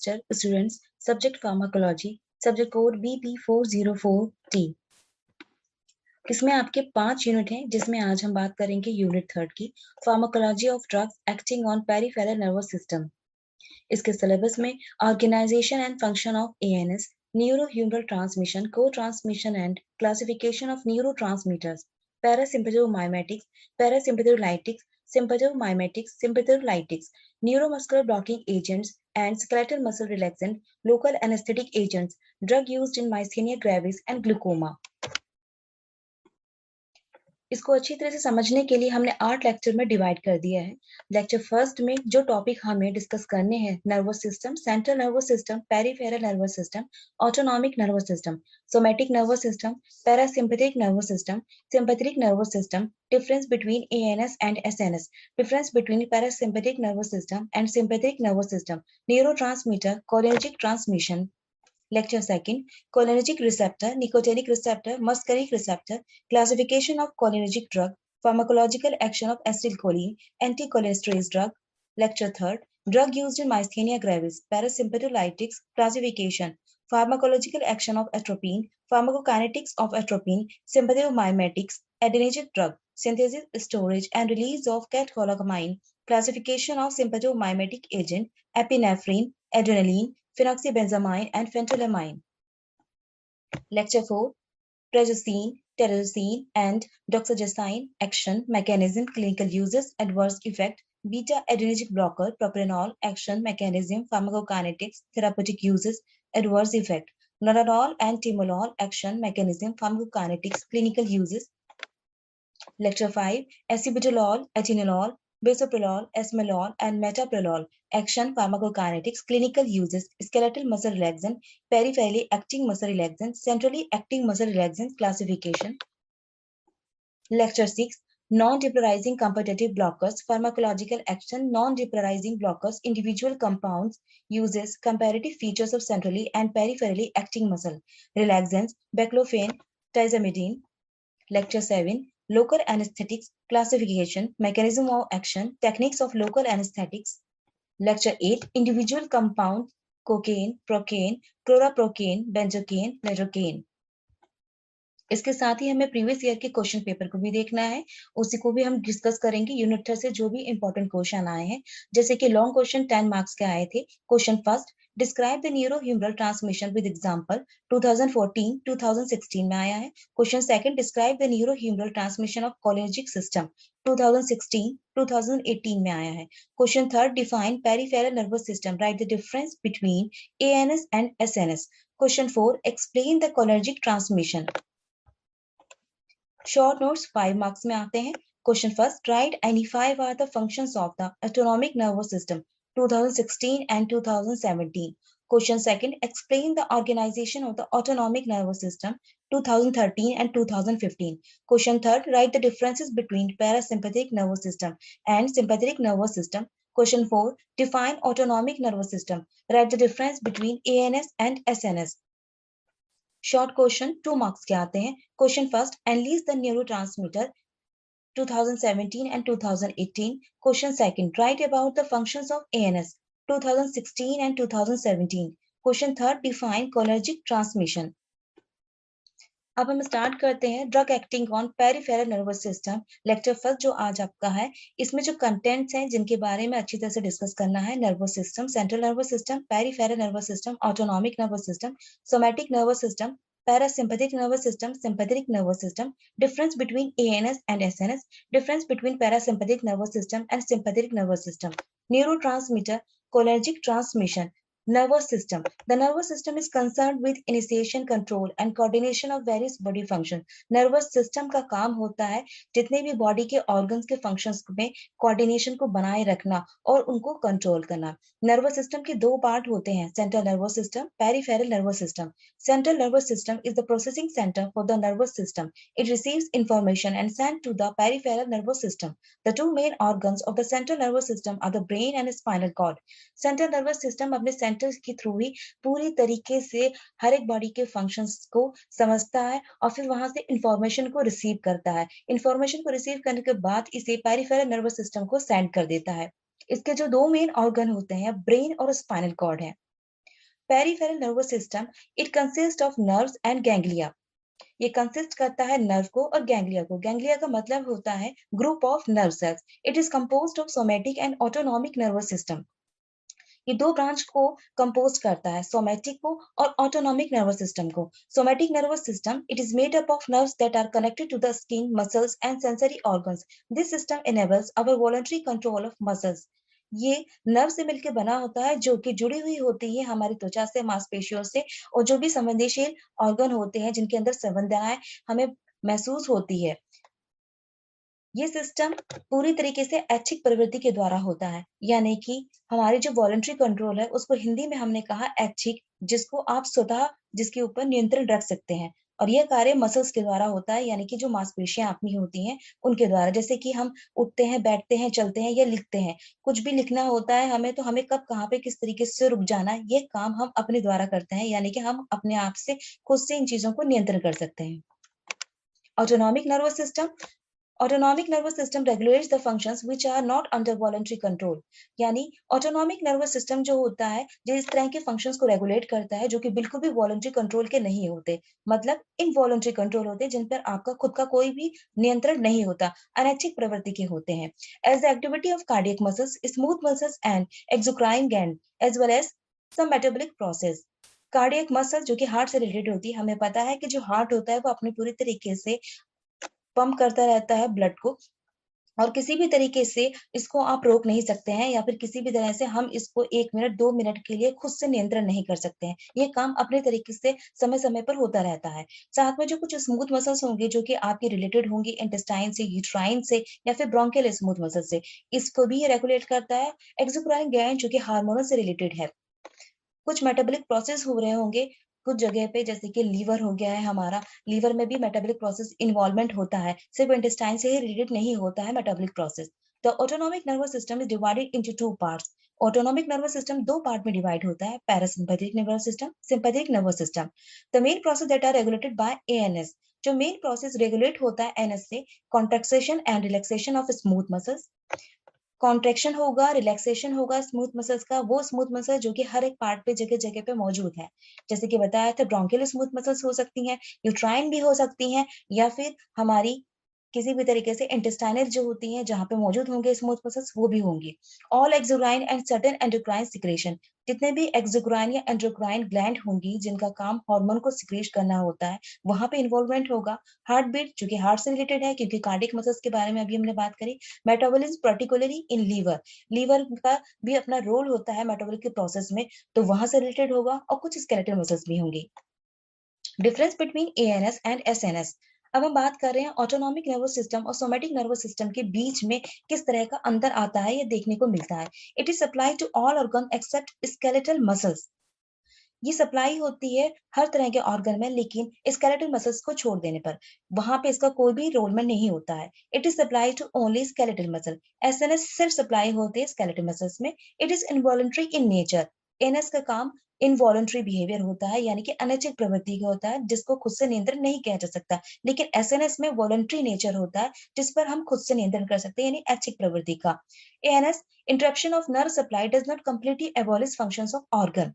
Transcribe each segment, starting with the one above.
lecture, students. Subject pharmacology. Subject code BP404T. इसमें आपके 5 unit हैं, जिसमें आज हम बात करेंगे यूनिट 3 की, pharmacology of drugs acting on peripheral nervous system. इसके सिलेबस में organization and function of ANS, neurohumoral transmission, cotransmission and classification of neurotransmitters, parasympathomimetics, parasympatholytics, sympathomimetics, sympatholytics, neuromuscular blocking agents, and skeletal muscle relaxant, local anesthetic agents, drug used in myasthenia gravis and glaucoma. इसको अच्छी तरह से समझने के लिए हमने 8 lecture में divide कर दिया है। लेक्चर फर्स्ट में जो टॉपिक हमें डिस्कस करने हैं, nervous system, central nervous system, peripheral nervous system, autonomic nervous system, somatic nervous system, parasympathetic nervous system, sympathetic nervous system, difference between ANS and SNS, difference between parasympathetic nervous system and sympathetic nervous system, neurotransmitter, cholinergic transmission. Lecture second, cholinergic receptor, nicotinic receptor, muscarinic receptor, classification of cholinergic drug, pharmacological action of acetylcholine, anticholinesterase drug. Lecture third, drug used in myasthenia gravis, parasympatholytics, classification, pharmacological action of atropine, pharmacokinetics of atropine, sympathomimetics, adrenergic drug, synthesis, storage, and release of catecholamine, classification of sympathomimetic agent, epinephrine, adrenaline, phenoxybenzamide and phentolamine. Lecture 4, Prazosin, Terazosin and Doxorubicin action, mechanism, clinical uses, adverse effect, beta-adrenergic blocker, propranolol action, mechanism, pharmacokinetics, therapeutic uses, adverse effect, Noradol and Timolol action, mechanism, pharmacokinetics, clinical uses. Lecture 5, Acebutolol, Atenolol, Bisoprolol, Esmolol, and Metoprolol. Action, pharmacokinetics, clinical uses, skeletal muscle relaxant, peripherally acting muscle relaxant, centrally acting muscle relaxant, classification. Lecture 6, non-depolarizing competitive blockers, pharmacological action, non-depolarizing blockers, individual compounds, uses, comparative features of centrally and peripherally acting muscle relaxants, baclofen, tizamidine. Lecture 7, local anesthetics, classification, mechanism of action, techniques of local anesthetics. Lecture 8, individual compounds, cocaine, procaine, chloroprocaine, benzocaine, lidocaine. इसके साथ ही हमें previous year के question paper को भी देखना है, उसी को भी हम डिस्कस करेंगे। यूनिट 3 से जो भी इंपॉर्टेंट क्वेश्चन आए हैं, जैसे कि लॉन्ग क्वेश्चन 10 मार्क्स के आए थे। Question first, describe the neurohumoral transmission with example, 2014 2016 में आया है। Question second, describe the neurohumoral transmission of cholinergic system, 2016 2018 में आया है। Question third, define peripheral nervous system, write the difference between ANS and SNS. Question 4, explain the cholinergic transmission. Short notes 5 marks में आते हैं। Question first, write any 5 are the functions of the autonomic nervous system, 2016 and 2017. Question second, explain the organisation of the autonomic nervous system, 2013 and 2015. Question third, write the differences between parasympathetic nervous system and sympathetic nervous system. Question 4, define autonomic nervous system. Write the difference between ANS and SNS. Short question 2 marks के आते हैं। Question first, analyse the neurotransmitter, 2017 and 2018. Question second, right about the functions of ANS, 2016 and 2017. Question third, define cholinergic transmission. अब हम start करते हैं drug acting on peripheral nervous system. Lecture first जो आज आपका है, इसमें जो कंटेंट्स हैं जिनके बारे में अच्छी तरह से डिस्कस करना है, nervous system, central nervous system, peripheral nervous system, autonomic nervous system, somatic nervous system, parasympathetic nervous system, sympathetic nervous system, difference between ANS and SNS, difference between parasympathetic nervous system and sympathetic nervous system, neurotransmitter, cholinergic transmission, nervous system. The nervous system is concerned with initiation, control and coordination of various body functions. Nervous system का काम होता है जितने भी body के organs के functions में coordination को बनाए रखना और उनको कंट्रोल करना। नर्वस सिस्टम के दो पार्ट होते हैं, central nervous system, peripheral nervous system. Central nervous system is the processing center for the nervous system. It receives information and sent to the peripheral nervous system. The two main organs of the central nervous system are the brain and spinal cord. Central nervous system अपने centres के through ही पूरी तरीके से हर एक body के functions को समझता है और फिर वहां से इंफॉर्मेशन को रिसीव करता है। इंफॉर्मेशन को रिसीव करने के बाद इसे पेरिफेरल नर्वस सिस्टम को सेंड कर देता है। इसके जो दो मेन ऑर्गन होते हैं, ब्रेन और स्पाइनल कॉर्ड है। Peripheral nervous system, it consist of nerves and ganglia. ये कंसिस्ट करता है नर्व को और गैंग्लिया को। गैंग्लिया का मतलब होता है group of nerve cells. It is composed of somatic and autonomic nervous system. ये दो ब्रांच को कंपोज करता है, सोमैटिक को और ऑटोनॉमिक नर्वस सिस्टम को। Somatic nervous system, it is made up of nerves that are connected to the skin, muscles and sensory organs. This system enables our voluntary control of muscles। ये nerve से मिलकर बना होता है जो कि जुड़ी हुई होती है हमारी त्वचा से, मांसपेशियों से, और जो भी संवेदनशील ऑर्गन होते हैं जिनके अंदर संवेदनाएं हमें महसूस होती है। ये सिस्टम पूरी तरीके से ऐच्छिक प्रवृत्ति के द्वारा होता है, यानी कि हमारी जो वॉलंटरी कंट्रोल है उसको हिंदी में हमने कहा ऐच्छिक, जिसको आप स्वतः जिसके ऊपर नियंत्रण रख सकते हैं। और यह कार्य मसल्स के द्वारा होता है, यानी कि जो मांसपेशियां अपनी होती हैं उनके द्वारा। जैसे कि हम उठते हैं, बैठते हैं, चलते हैं या लिखते हैं, कुछ भी लिखना होता है हमें, तो हमें कब कहाँ पे किस तरीके से रुक जाना है, ये काम हम अपने द्वारा करते हैं, यानी कि हम अपने आप से खुद से इन चीजों को नियंत्रण कर सकते हैं। Autonomic nervous system, autonomic nervous system regulates the functions which are not under voluntary control. यानी ऑटोनॉमिक नर्वस सिस्टम जो होता है, जो इस तरह के फंक्शंस को रेगुलेट करता है जो कि बिल्कुल भी वॉलंटरी कंट्रोल के नहीं होते, मतलब इनवॉलंटरी कंट्रोल होते हैं, जिन पर आपका खुद का कोई भी नियंत्रण नहीं होता, अनैच्छिक प्रवृत्ति के होते हैं। As the activity of cardiac muscles, smooth muscles and exocrine gland as well as some metabolic process. Cardiac muscle जो कि हार्ट से रिलेटेड होती है, हमें पता है कि जो हार्ट होता है वो अपने पूरी तरीके से पंप करता रहता है ब्लड को, और किसी भी तरीके से इसको आप रोक नहीं सकते हैं, या फिर किसी भी तरह से हम इसको 1 मिनट 2 मिनट के लिए खुद से नियंत्रण नहीं कर सकते हैं। ये काम अपने तरीके से समय समय पर होता रहता है। साथ में जो कुछ स्मूथ मसल्स होंगे जो कि आपके रिलेटेड होंगी इंटेस्टाइन से, यूट्राइन से, या फिर ब्रोंकियल स्मूथ मसल से, इसको भी ये रेगुलेट करता है। एक्सोक्राइन ग्लैंड जो कि हार्मोनल से रिलेटेड है। कुछ मेटाबॉलिक प्रोसेस हो रहे होंगे कुछ जगह पे, जैसे कि लीवर हो गया है हमारा, लीवर में भी मेटाबॉलिक प्रोसेस इन्वॉल्वमेंट होता है, सिर्फ इंटेस्टाइन से ही रिलेटेड नहीं होता है metabolic process. The autonomic nervous system is divided into two parts. Autonomic nervous system दो पार्ट में डिवाइड होता है, parasympathetic nervous system, sympathetic nervous system. The main process that are regulated by ANS. जो main process regulate होता है NS से, contraction and relaxation of smooth muscles. Contraction होगा, relaxation होगा स्मूथ मसल्स का, वो स्मूथ मसल जो कि हर एक पार्ट पे जगह जगह पे मौजूद है। जैसे कि बताया था, ब्रोंकियल स्मूथ मसल्स हो सकती हैं, यूट्राइन भी हो सकती हैं, या फिर हमारी किसी भी तरीके से इंटेस्टाइनल जो होती हैं जहां पे मौजूद होंगे स्मूथ मसल्स, वो भी होंगी। All exocrine and certain endocrine secretion, जितने भी एक्सोक्राइन या एंडोक्राइन ग्लैंड होंगी जिनका काम हार्मोन को सिक्रेट करना होता है, वहां पे इन्वॉल्वमेंट होगा। हार्ट बीट जो कि हार्ट से रिलेटेड है, क्योंकि कार्डियक मसल्स के बारे में अभी हमने बात करी। Metabolism particularly in liver, liver का भी अपना रोल होता है मेटाबॉलिक के प्रोसेस में, तो वहां से रिलेटेड होगा। और कुछ स्केलेटल मसल्स भी होंगी। Difference between ANS and SNS. अब हम बात कर रहे हैं ऑटोनॉमिक नर्वस सिस्टम और सोमैटिक नर्वस सिस्टम के बीच में किस तरह का अंतर आता है, ये देखने को मिलता है। It is supply to all organ except skeletal muscles. ये सप्लाई होती है हर तरह के ऑर्गन में, लेकिन स्केलेटल मसल्स को छोड़ देने पर वहां पे इसका कोई भी रोल में नहीं होता है। It is supply to only skeletal muscle. SNS सिर्फ सप्लाई होती है स्केलेटल मसल्स में। It is involuntary in nature. NS का काम इनवॉलंटरी बिहेवियर होता है, यानी कि अनैच्छिक प्रवृत्ति का होता है, जिसको खुद से नियंत्रण नहीं किया जा सकता। लेकिन एसएनएस में वॉलंटरी नेचर होता है, जिस पर हम खुद से नियंत्रण कर सकते हैं, यानी ऐच्छिक प्रवृत्ति का। ANS, interruption of nerve supply does not completely abolish functions of organ.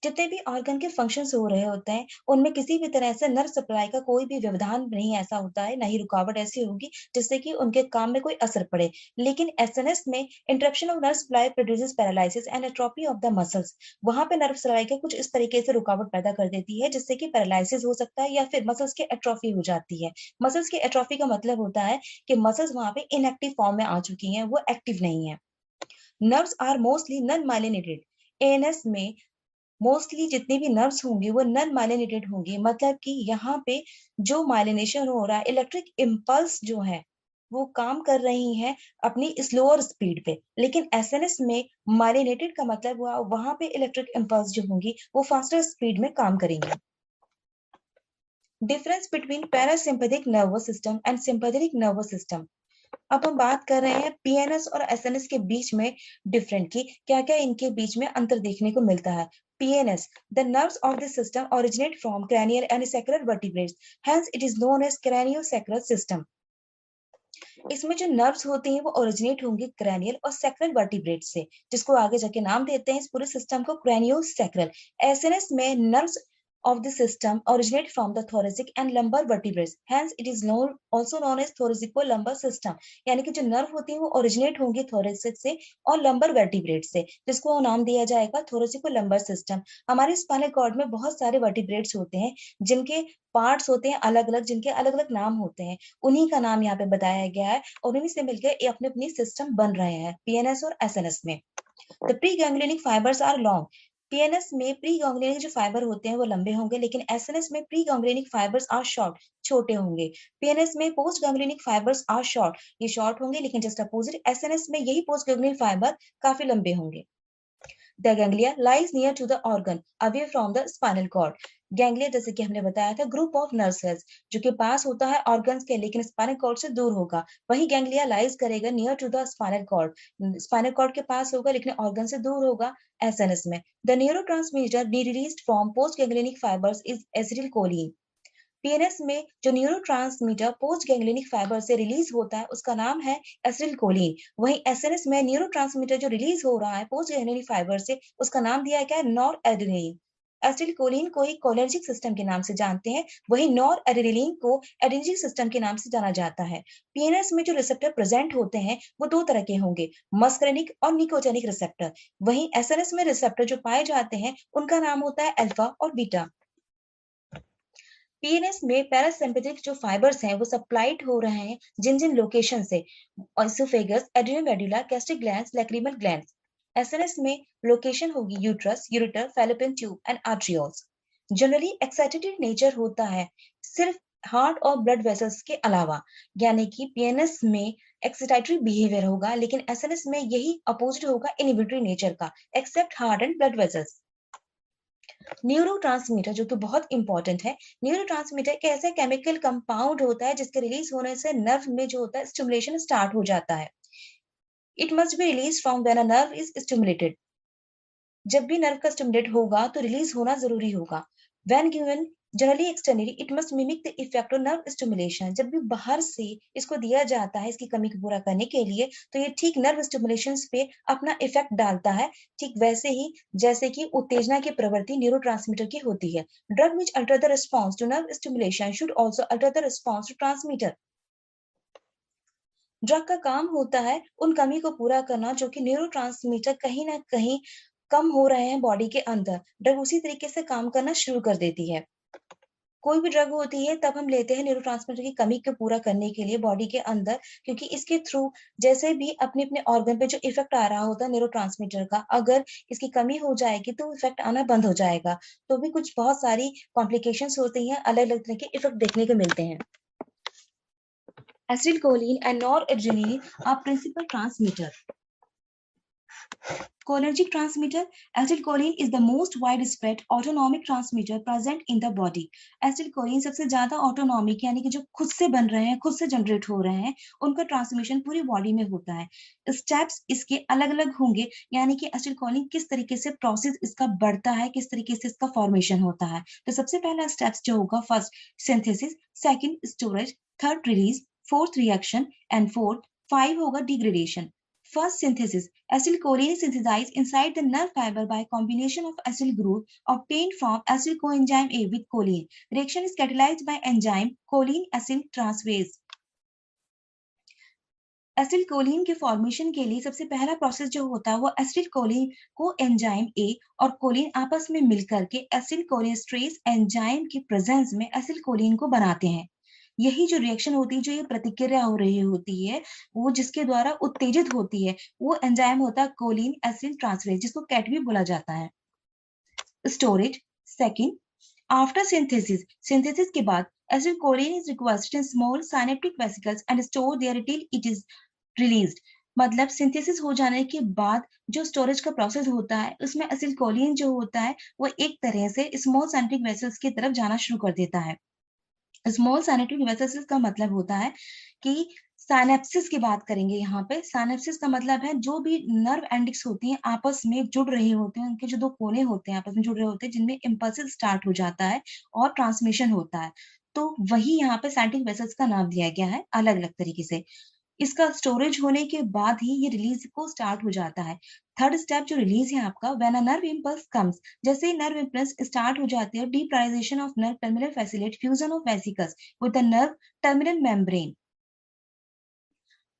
जितने भी ऑर्गन के फंक्शंस हो रहे होते हैं उनमें किसी भी तरह से नर्व सप्लाई का कोई भी व्यवधान नहीं ऐसा होता है, ना ही रुकावट ऐसी होगी जिससे कि उनके काम में कोई असर पड़े। लेकिन एसएनएस में interruption of nerve supply produces paralysis and atrophy of the muscles. वहां पे नर्व सप्लाई के कुछ इस तरीके से रुकावट पैदा कर देती है जिससे कि पैरालिसिस हो सकता है, या फिर मसल्स की एट्रोफी हो जाती है। मसल्स की एट्रोफी का मतलब होता है कि मसल्स वहां पे इनएक्टिव फॉर्म में आ चुकी हैं, वो एक्टिव नहीं है। Nerves are mostly non myelinated. ANS में मोस्टली जितनी भी नर्व्स होंगी वो नॉन माइलिनेटेड होंगी, मतलब कि यहाँ पे जो माइलिनेशन हो रहा है, इलेक्ट्रिक इम्पल्स जो है वो काम कर रही हैं अपनी स्लोअर स्पीड पे। लेकिन एसएनएस में माइलिनेटेड का मतलब हुआ वहां पे इलेक्ट्रिक इम्पल्स जो होंगी वो फास्टर स्पीड में काम करेंगी। Difference between parasympathetic nervous system and sympathetic nervous system. अब हम बात कर रहे हैं पीएनएस और एसएनएस के बीच में डिफरेंट की, क्या क्या इनके बीच में अंतर देखने को मिलता है। PNS, the nerves of this system originate from cranial and sacral vertebrates, hence it is known as craniosacral system. इसमें जो नर्व्स होती हैं वो ओरिजिनेट होंगे क्रैनियल और सैक्रल वर्टिब्रेट से, जिसको आगे जाके नाम देते हैं इस पूरे सिस्टम को क्रेनियोसैक्रल। एसएनएस में nerves of the system originate from the thoracic and lumbar vertebrates, hence it is known also known as thoracico-lumbar system। यानी कि जो नर्व होती है वो ओरिजिनेट होंगे थोरेसिक से और लंबर वर्टिब्रेट से, जिसको नाम दिया जाएगा थोरेसिको-लंबर सिस्टम। हमारे स्पाइनल कॉर्ड में बहुत सारे वर्टिब्रेट्स होते हैं जिनके पार्ट्स होते हैं अलग अलग, जिनके अलग अलग नाम होते हैं, उन्हीं का नाम यहाँ पे बताया गया है और उन्हीं से मिलकर ये अपने अपनी सिस्टम बन रहे हैं पीएनएस और एसएनएस में। The pre ganglionic fibres are long. PNS में प्री गैंग्लियनिक जो फाइबर होते हैं वो लंबे होंगे, लेकिन एसएनएस में pre ganglionic fibres are short, छोटे होंगे। पीएनएस में post ganglionic fibres are short, ये शॉर्ट होंगे, लेकिन जस्ट अपोजिट एसएनएस में यही पोस्ट गैंग्लियनिक फाइबर काफी लंबे होंगे। The ganglia lies near to the organ, away from the spinal cord. Ganglia जैसे कि हमने बताया था ग्रुप ऑफ नर्व सेल्स जो कि पास होता है ऑर्गन्स के, लेकिन स्पाइनल कॉर्ड से दूर होगा। वही गैंग्लिया लाइज करेगा near to the spinal cord के पास होगा लेकिन ऑर्गन से दूर होगा एसएनएस में। The neurotransmitter be released from post ganglionic fibres is acetylcholine. PNS में जो न्यूरोट्रांसमीटर पोस्ट गैंग्लियनिक फाइबर से रिलीज होता है उसका नाम है एसिटिलकोलिन। वहीं एसएनएस में न्यूरोट्रांसमीटर जो रिलीज हो रहा है पोस्ट गैंग्लियनिक फाइबर से उसका नाम दिया गया है नॉरएड्रेनालिन। एसिटिलकोलिन को ही कोलिनर्जिक सिस्टम के नाम से जानते हैं, वही नॉरएड्रेनालिन को एड्रेनर्जिक सिस्टम के नाम से जाना जाता है। पीएनएस में जो रिसेप्टर प्रेजेंट होते हैं वो दो तरह के होंगे, मस्करेनिक और निकोजेनिक रिसेप्टर। वहीं एसएनएस में रिसेप्टर जो पाए जाते हैं उनका नाम होता है अल्फा और बीटा। पीएनएस में पैरासिम्पैथिक जो फाइबर्स हैं वो सप्लाइड हो रहे हैं जिन जिन लोकेशन से, oesophagus, adrenomedulla, gastric glands, lacrimal glands. SNS में लोकेशन होगी uterus, ureter, fallopian tube and arterioles. Generally excited nature होता है सिर्फ हार्ट और ब्लड वेसल्स के अलावा, यानी कि पीएनएस में एक्साइटेटरी बिहेवियर होगा, लेकिन एसएनएस में यही अपोजिट होगा इनहिबिटरी नेचर का, except heart and blood vessels. Neurotransmitter जो कि बहुत इंपॉर्टेंट है, न्यूरोट्रांसमीटर एक ऐसा केमिकल कंपाउंड होता है जिसके रिलीज होने से नर्व में जो होता है स्टिमुलेशन स्टार्ट हो जाता है। It must be release from when a nerve is stimulated. जब भी नर्व का स्टिमुलेट होगा तो रिलीज होना जरूरी होगा। When given generally externally it must mimic the effect of nerve stimulation. जब भी बाहर से इसको दिया जाता है इसकी कमी को पूरा करने के लिए तो ये ठीक नर्व स्टिमुलेशन पे अपना इफेक्ट डालता है, ठीक वैसे ही जैसे कि उत्तेजना की प्रवृत्ति न्यूरोट्रांसमीटर की होती है। Drug which alter the response to nerve stimulation should also alter the response to transmitter. Drug का काम होता है उन कमी को पूरा करना जो कि न्यूरोट्रांसमीटर कहीं ना कहीं कम हो रहे हैं बॉडी के अंदर। ड्रग उसी तरीके से काम करना शुरू कर देती है। कोई भी ड्रग होती है तब हम लेते हैं न्यूरोट्रांसमीटर की कमी को पूरा करने के लिए बॉडी के अंदर, क्योंकि इसके थ्रू जैसे भी अपने अपने ऑर्गन पे जो इफेक्ट आ रहा होता है न्यूरोट्रांसमीटर का, अगर इसकी कमी हो जाएगी तो इफेक्ट आना बंद हो जाएगा। तो भी कुछ बहुत सारी कॉम्प्लिकेशंस होती हैं, अलग अलग तरह के इफेक्ट देखने को मिलते हैं। Acetylcholine and noradrenaline are principal transmitter. Cholinergic transmitter, acetylcholine is the most widespread autonomic transmitter present in the body. Acetylcholine सबसे ज्यादा ऑटोनॉमिक यानी कि जो खुद से बन रहे हैं, खुद से जनरेट हो रहे हैं, उनका ट्रांसमिशन पूरी बॉडी में होता है। स्टेप्स इसके अलग अलग होंगे, यानी कि एसिटिलकोलिन किस तरीके से प्रोसेस इसका बढ़ता है, किस तरीके से इसका फॉर्मेशन होता है। तो सबसे पहला स्टेप्स जो होगा, first synthesis, second storage, third release, fourth reaction and fourth five होगा degradation. First synthesis. Acetylcholine is synthesized inside the nerve fiber by combination of acyl group obtained from acyl coenzyme A with choline. Reaction is catalyzed by enzyme choline acyl transferase. Acetylcholine के formation के लिए सबसे पहला process जो होता है वो acetylcholine को एंजाइम ए और कोलिन आपस में मिलकर के एसिटिलकोलिनेस्ट्रेज एंजाइम की प्रेजेंस में एसिटिलकोलिन को बनाते हैं। यही जो रिएक्शन होती है, जो ये प्रतिक्रिया हो रही होती है, वो जिसके द्वारा उत्तेजित होती है, वो एंजाइम होता है कोलिन एसिल ट्रांसफरेज, जिसको कैट भी बोला जाता है। स्टोरेज, सेकंड, आफ्टर सिंथेसिस के बाद acetylcholine is requested in small synaptic vesicles and store there till it is released. मतलब सिंथेसिस हो जाने के बाद जो स्टोरेज का प्रोसेस होता है उसमें एसिटिलकोलिन जो होता है वो एक तरह से स्मॉल सिनेप्टिक वेसल्स की तरफ जाना शुरू कर देता है। स्मॉल सिनेप्टिक वेसल्स का मतलब होता है कि साइनेप्सिस की बात करेंगे यहाँ पे। साइनेप्सिस का मतलब है जो भी नर्व एंडिक्स होती हैं आपस में जुड़ रही होती हैं, उनके जो दो कोने होते हैं आपस में जुड़ रहे होते हैं, जिनमें इम्पल्सिस स्टार्ट हो जाता है और ट्रांसमिशन होता है। तो वही यहाँ पे साइनेप्टिक वेसल्स का नाम दिया गया है अलग अलग तरीके से। इसका स्टोरेज होने के बाद ही ये रिलीज को स्टार्ट हो जाता है। थर्ड स्टेप जो रिलीज है आपका, when a nerve impulse comes, जैसे ही नर्व इम्पल्स स्टार्ट हो जाते हैं, depolarisation of nerve terminal facilitate fusion of vesicles with the nerve terminal membrane.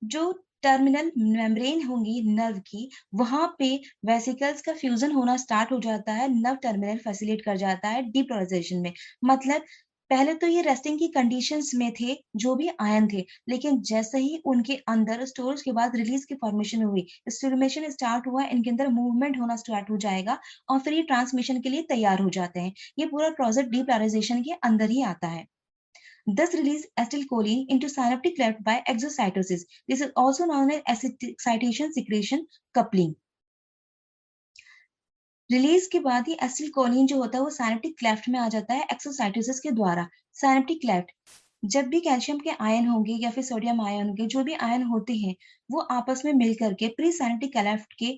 जो टर्मिनल मेम्ब्रेन होंगी नर्व की, वहां पे वेसिकल्स का फ्यूजन होना स्टार्ट हो जाता है, नर्व टर्मिनल फैसिलिटेट कर जाता है डीपोलराइजेशन में। मतलब पहले तो ये रेस्टिंग की कंडीशंस में थे जो भी आयन थे, लेकिन जैसे ही उनके अंदर स्टोरेज के बाद रिलीज की फॉर्मेशन हुई, स्टिमुलेशन स्टार्ट हुआ, इनके अंदर मूवमेंट होना स्टार्ट हो जाएगा और फिर ये ट्रांसमिशन के लिए तैयार हो जाते हैं। ये पूरा प्रोसेस डीपोलराइजेशन के अंदर ही आता है। Thus release acetylcholine into synaptic cleft by exocytosis. This is also known as excitation secretion coupling. Release के बाद ही एसिटिलकोलिन जो होता है वो साइनेप्टिक क्लेफ्ट में आ जाता है एक्सोसाइटोसिस के द्वारा। साइनेप्टिक क्लेफ्ट, जब भी कैल्शियम के आयन होंगे या फिर सोडियम आयन होंगे, जो भी आयन होते हैं, वो आपस में मिल करके प्री साइनेप्टिक क्लेफ्ट के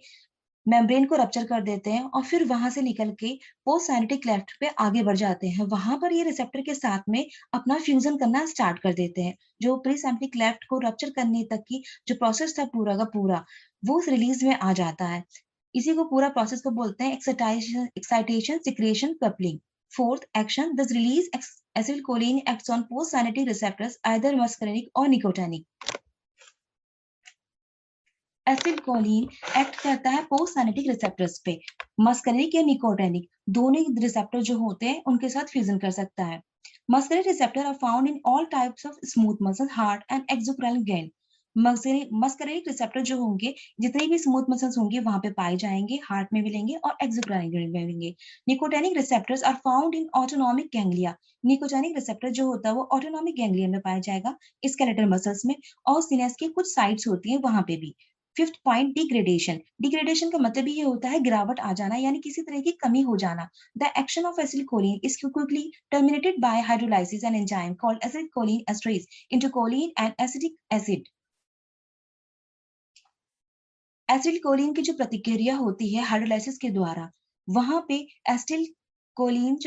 मेम्ब्रेन को रप्चर कर देते हैं और फिर वहां से निकल के पोस्ट साइनेप्टिक क्लेफ्ट पे आगे बढ़ जाते हैं। वहां पर ये रिसेप्टर के साथ में अपना फ्यूजन करना स्टार्ट कर देते हैं। जो प्री साइनेप्टिक क्लेफ्ट को रप्चर करने तक की जो प्रोसेस था पूरा का पूरा, वो उस रिलीज में आ जाता है। इसी को पूरा प्रोसेस को बोलते हैं excitation secretion coupling. Fourth action, this release acetylcholine acts on post synaptic receptors either muscarinic और निकोटिनिक। एसिटिलकोलिन एक्ट करता है पोस्ट साइनेप्टिक रिसेप्टर्स पे, मस्करेनिक या निकोटिनिक दोनों रिसेप्टर जो होते हैं उनके साथ फ्यूजन कर सकता है। Muscarinic receptor are found in all types of smooth muscle, heart and exocrinal gland. Muscarinic receptor जो होंगे, जितने भी स्मूथ मसल्स होंगे वहां पे पाए जाएंगे, हार्ट में मिलेंगे और एक्सोक्राइनल ग्लैंड में मिलेंगे। Nicotinic receptors are found in autonomic ganglia. Nicotinic receptor जो होता है वो ऑटोनॉमिक गैंग्लिया में पाया जाएगा, स्केलेटल मसल्स में, और सिनेस की कुछ साइट्स होती है वहां पे भी। Fifth point, degradation. डिग्रेडेशन का मतलब ये होता है गिरावट आ जाना, यानी किसी तरह की कमी हो जाना। The action of acetylcholine is quickly terminated bye hydrolysis an enzyme called acetylcholine esterase into Colin and acetic acid. Acetylcholine की जो प्रतिक्रिया होती है हाइड्रोलाइसिस के द्वारा, वहां पे एसिटिलकोलिन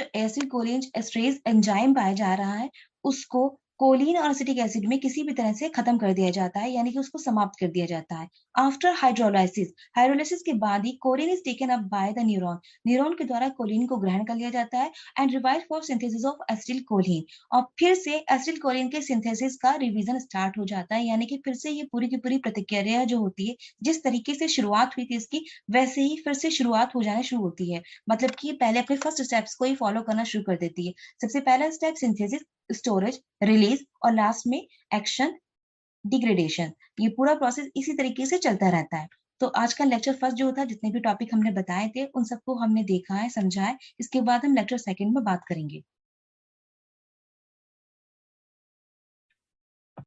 एस्टरेज एंजाइम पाया जा रहा है, उसको कोलिन और एसिटिक एसिड में किसी भी तरह से खत्म कर दिया जाता है, यानी कि उसको समाप्त कर दिया जाता है। आफ्टर हाइड्रोलाइसिस, हाइड्रोलाइसिस के बाद ही choline is taken up by the neuron. Neuron के द्वारा कोलिन को ग्रहण कर लिया जाता है and revive for synthesis of acetylcholine. और फिर से एसिटिलकोलिन के सिंथेसिस का रिवीजन स्टार्ट हो जाता है, यानी कि फिर से ये पूरी की पूरी प्रतिक्रिया जो होती है, जिस तरीके से शुरुआत हुई थी इसकी, वैसे ही फिर से शुरुआत हो जाना शुरू होती है। मतलब कि पहले अपने फर्स्ट स्टेप्स को ही फॉलो करना शुरू कर देती है। सबसे पहला स्टेप सिंथेसिस, स्टोरेज, रिलीज और लास्ट में एक्शन, डिग्रेडेशन। ये पूरा प्रोसेस इसी तरीके से चलता रहता है। तो आज का लेक्चर फर्स्ट जो था, जितने भी टॉपिक हमने बताए थे उन सबको हमने देखा है, समझा है। इसके बाद हम लेक्चर सेकंड में बात करेंगे।